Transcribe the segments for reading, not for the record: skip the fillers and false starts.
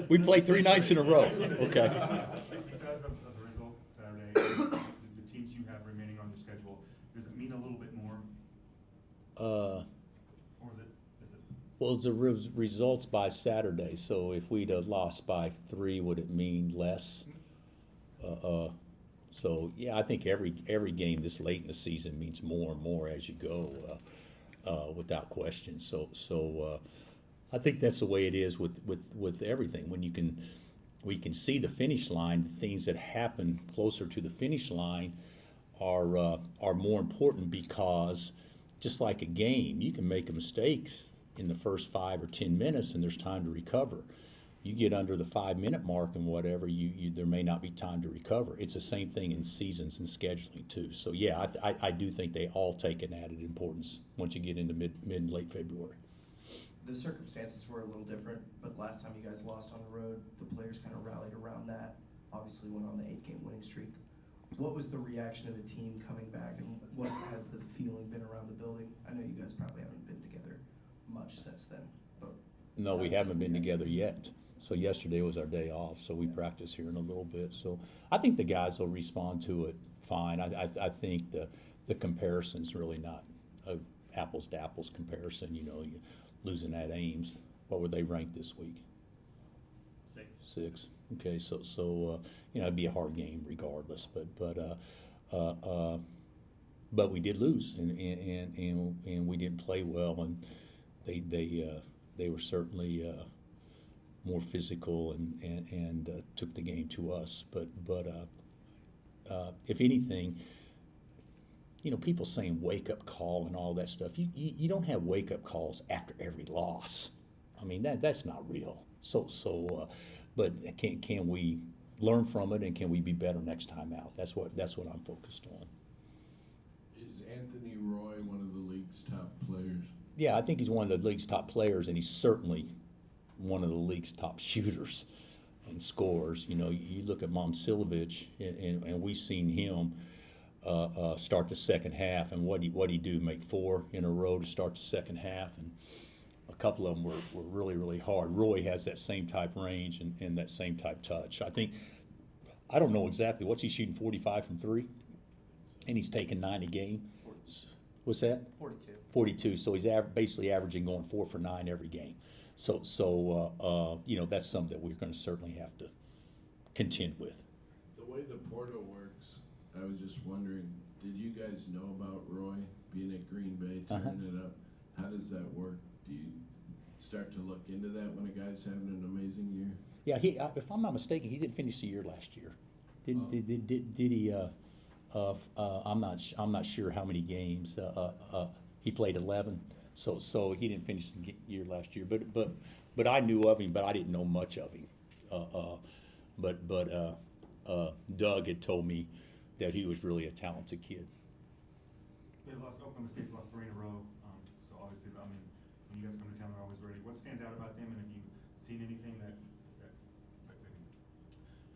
We play 3 nights in a row, okay. Because of the result Saturday, the teams you have remaining on the schedule, does it mean a little bit more? Or is it? Well, it's the results by Saturday, so if we'd have lost by 3, would it mean less? So, yeah, I think every game this late in the season means more and more as you go, without question. So I think that's the way it is with everything. When we can see the finish line, the things that happen closer to the finish line are more important, because just like a game, you can make a mistake in the first 5 or 10 minutes and there's time to recover. You get under the 5-minute mark and whatever, there may not be time to recover. It's the same thing in seasons and scheduling too. So yeah, I do think they all take an added importance once you get into mid and late February. The circumstances were a little different, but last time you guys lost on the road, the players kind of rallied around that. Obviously went on the 8-game winning streak. What was the reaction of the team coming back, and what has the feeling been around the building? I know you guys probably haven't been together much since then, but. No, we haven't been together yet. So yesterday was our day off, so we practice here in a little bit. So I think the guys will respond to it fine. I think the comparison's really not a apples to apples comparison. You know, you losing at Ames. What were they ranked this week? 6. Okay, so you know, it'd be a hard game regardless. But we did lose, and we didn't play well, and they were certainly more physical and took the game to us. But if anything, you know, people saying wake up call and all that stuff. You don't have wake up calls after every loss. I mean, that's not real. But can we learn from it, and can we be better next time out? That's what I'm focused on. Is Anthony Roy one of the league's top players? Yeah, I think he's one of the league's top players, and he's certainly one of the league's top shooters and scorers. You know, you look at Momcilovic, and we've seen him start the second half, and what he do, make 4 in a row to start the second half, and a couple of them were really, really hard. Roy has that same type range and that same type touch. I don't know exactly, what's he shooting, 45 from 3? And he's taking 9 a game. What's that? 42. So he's basically averaging going 4 for 9 every game. So you know, that's something that we're going to certainly have to contend with. The way the portal works, I was just wondering, did you guys know about Roy being at Green Bay, turning it up? How does that work? Do you start to look into that when a guy's having an amazing year? Yeah, if I'm not mistaken, he didn't finish the year last year. Did he? I'm not sure how many games. He played 11, so he didn't finish the year last year. But I knew of him, but I didn't know much of him. But Doug had told me that he was really a talented kid. Oklahoma State's lost 3 in a row. So obviously, I mean, when you guys come to town, they're always ready. What stands out about them, and have you seen anything that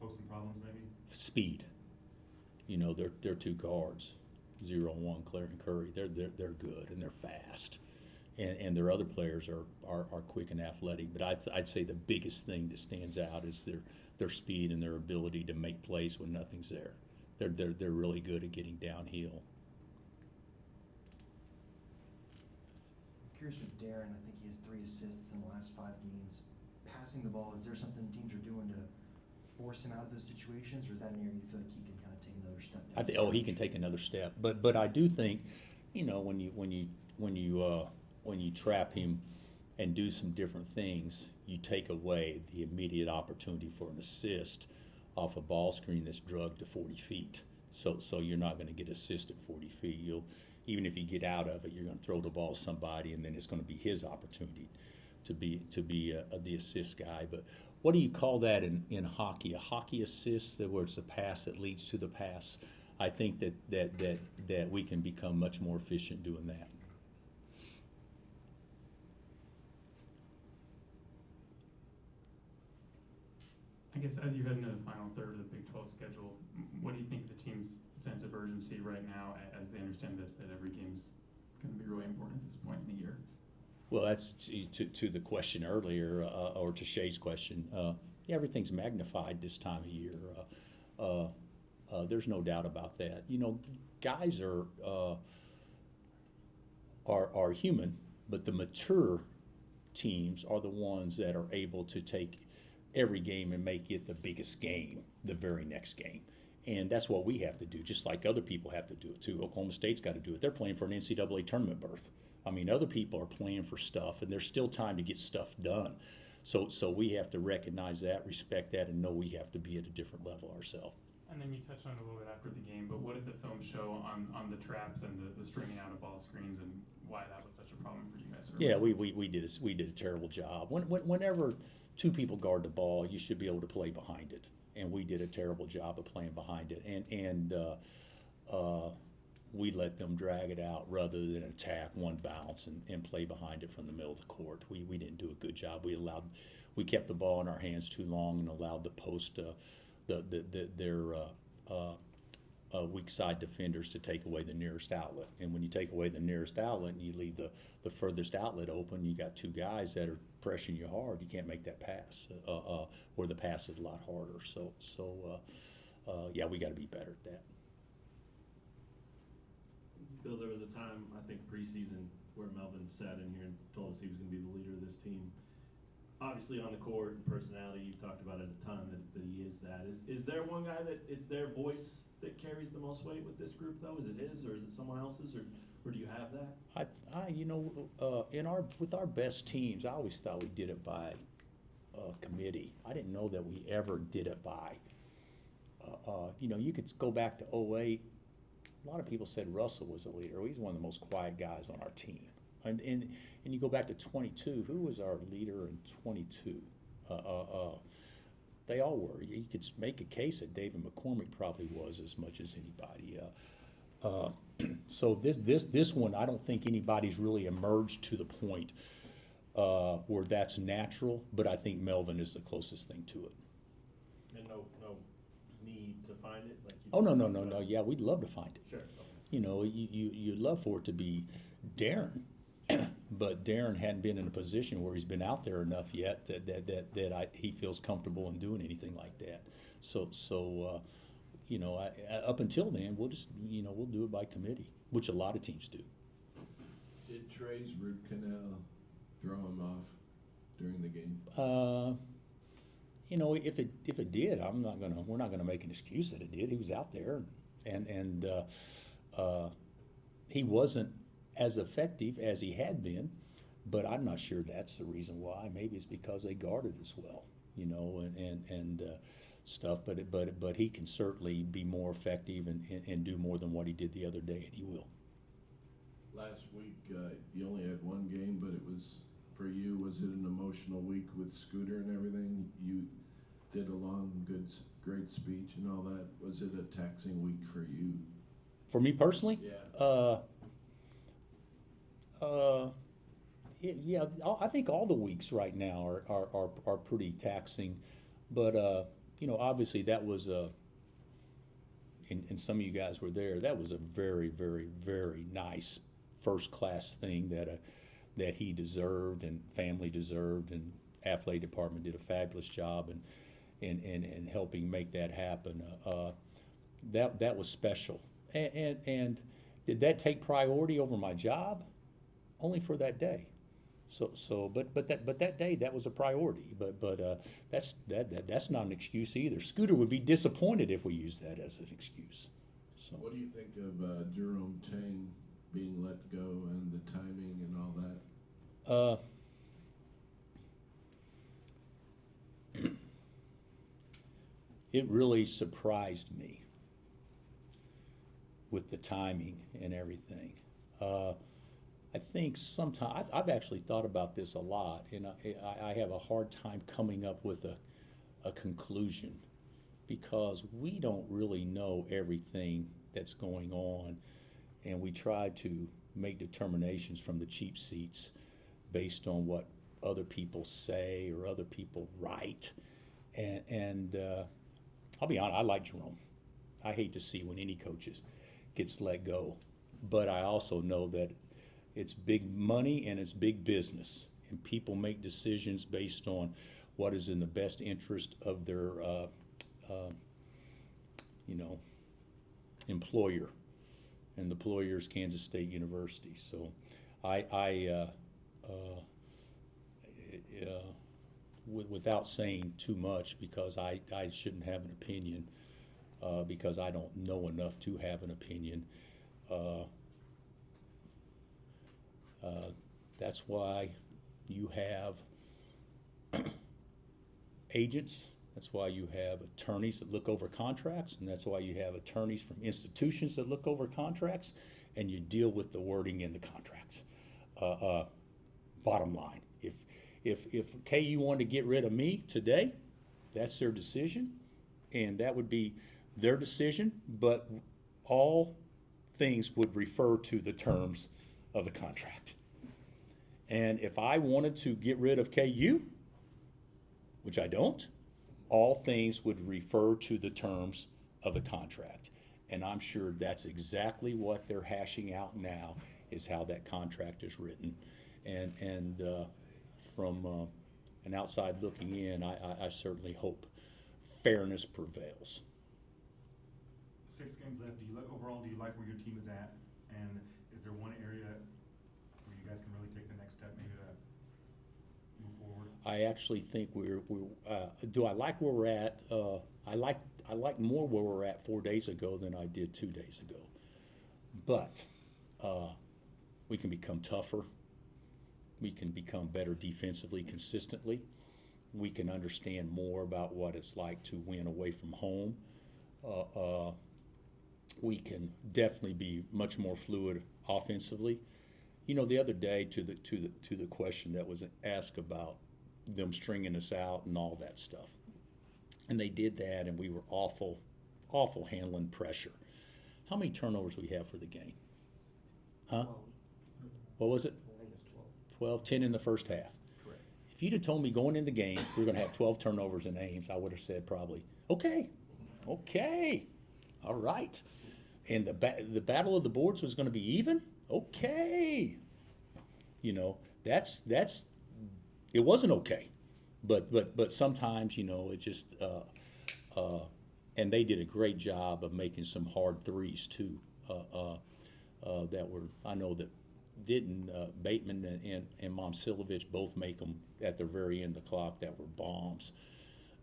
pose some problems maybe? Speed. You know, they're 2 guards, 0 and 1, Claire and Curry. They're good, and they're fast, and their other players are quick and athletic. But I'd say the biggest thing that stands out is their speed and their ability to make plays when nothing's there. They're really good at getting downhill. I'm curious with Darren. I think he has 3 assists in the last 5 games. Passing the ball, is there something teams are doing to force him out of those situations, or is that an area you feel like he can kind of take another step down? He can take another step. But I do think, you know, when you trap him and do some different things, you take away the immediate opportunity for an assist off a ball screen that's drugged to 40 feet. So you're not going to get assist at 40 feet. Even if you get out of it, you're going to throw the ball to somebody, and then it's going to be his opportunity to be the assist guy. But what do you call that in hockey? A hockey assist, where it's a pass that leads to the pass. I think that we can become much more efficient doing that. I guess as you head into the final third of the Big 12 schedule, what do you think of the team's sense of urgency right now, as they understand that every game's going to be really important at this point in the year? Well, that's to the question earlier, or to Shay's question. Yeah, everything's magnified this time of year. There's no doubt about that. You know, guys are human, but the mature teams are the ones that are able to take every game and make it the biggest game the very next game. And that's what we have to do, just like other people have to do it too. Oklahoma State's got to do it. They're playing for an NCAA tournament berth. I mean, other people are playing for stuff, and there's still time to get stuff done. So we have to recognize that, respect that, and know we have to be at a different level ourselves. And then you touched on it a little bit after the game, but what did the film show on the traps and the stringing out of ball screens and why that was such a problem for you guys? Yeah, we did a terrible job. Whenever two people guard the ball, you should be able to play behind it, and we did a terrible job of playing behind it. And we let them drag it out rather than attack one bounce and play behind it from the middle of the court. We didn't do a good job. We kept the ball in our hands too long and allowed the post their weak side defenders to take away the nearest outlet. And when you take away the nearest outlet and you leave the furthest outlet open, you got two guys that are pressuring you hard. You can't make that pass, or the pass is a lot harder. Yeah, we got to be better at that. Bill, there was a time, I think preseason, where Melvin sat in here and told us he was going to be the leader of this team. Obviously on the court and personality, you've talked about it a ton, that he is that. Is there one guy that it's their voice that carries the most weight with this group, though? Is it his, or is it someone else's, or do you have that? With our best teams, I always thought we did it by committee. I didn't know that we ever did it by. You could go back to 2008. A lot of people said Russell was a leader. He's one of the most quiet guys on our team. And you go back to 22. Who was our leader in 22? They all were. You could make a case that David McCormick probably was as much as anybody. So this one, I don't think anybody's really emerged to the point where that's natural. But I think Melvin is the closest thing to it. And no need to find it? Oh, no. Yeah, we'd love to find it. Sure. You'd love for it to be Darren, but Darren hadn't been in a position where he's been out there enough yet that he feels comfortable in doing anything like that. So up until then, we'll just we'll do it by committee, which a lot of teams do. Did Trey's root canal throw him off during the game? If it did, we're not gonna make an excuse that it did. He was out there, and he wasn't as effective as he had been, but I'm not sure that's the reason why. Maybe it's because they guarded as well, and stuff. But he can certainly be more effective and do more than what he did the other day, and he will. Last week, you only had one game, but it was, for you, was it an emotional week with Scooter and everything? You did a long, great speech and all that. Was it a taxing week for you? For me personally? Yeah. Yeah, I think all the weeks right now are pretty taxing, but obviously that was and some of you guys were there. That was a very, very, very nice first-class thing that he deserved and family deserved, and athletic department did a fabulous job in helping make that happen. That was special, and did that take priority over my job? Only for that day. But that day that was a priority. But that's not an excuse either. Scooter would be disappointed if we used that as an excuse. So What do you think of Jerome Tang being let go and the timing and all that? It really surprised me with the timing and everything. I think sometimes I've actually thought about this a lot, and I have a hard time coming up with a conclusion, because we don't really know everything that's going on, and we try to make determinations from the cheap seats based on what other people say or other people write. And I'll be honest, I like Jerome. I hate to see when any coaches gets let go, but I also know that It's big money and it's big business, and people make decisions based on what is in the best interest of their, employer, and the employer is Kansas State University. So, without saying too much, because I shouldn't have an opinion, because I don't know enough to have an opinion. That's why you have agents, that's why you have attorneys that look over contracts, and that's why you have attorneys from institutions that look over contracts, and you deal with the wording in the contracts. Bottom line, if KU wanted to get rid of me today, that's their decision, and that would be their decision, but all things would refer to the terms of the contract. And if I wanted to get rid of KU, which I don't, all things would refer to the terms of the contract. And I'm sure that's exactly what they're hashing out now, is how that contract is written. And from an outside looking in, I certainly hope fairness prevails. 6 games left. Overall, do you like where your team is at? And is there one area where you guys can really take the next step, maybe to move forward? I actually think do I like where we're at? I like more where we're at 4 days ago than I did 2 days ago. But we can become tougher. We can become better defensively consistently. We can understand more about what it's like to win away from home. We can definitely be much more fluid offensively. You know, the other day to the question that was asked about them stringing us out and all that stuff, and they did that, and we were awful handling pressure. How many turnovers we have for the game? Huh? What was it? 12, 10 in the first half. Correct. If you'd have told me going in the game we were going to have 12 turnovers in Ames, I would have said probably, okay, all right. And the battle of the boards was going to be even? Okay. You know, it wasn't okay. But sometimes, you know, it just, and they did a great job of making some hard threes too, that were, I know that didn't Bateman and Momcilovic both make them at the very end of the clock that were bombs.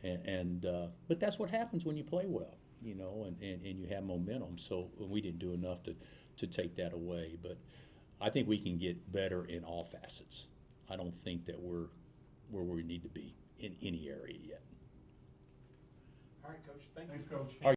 But that's what happens when you play well, you know, and you have momentum. So we didn't do enough to take that away. But I think we can get better in all facets. I don't think that we're where we need to be in any area yet. All right, Coach. Thanks, Coach.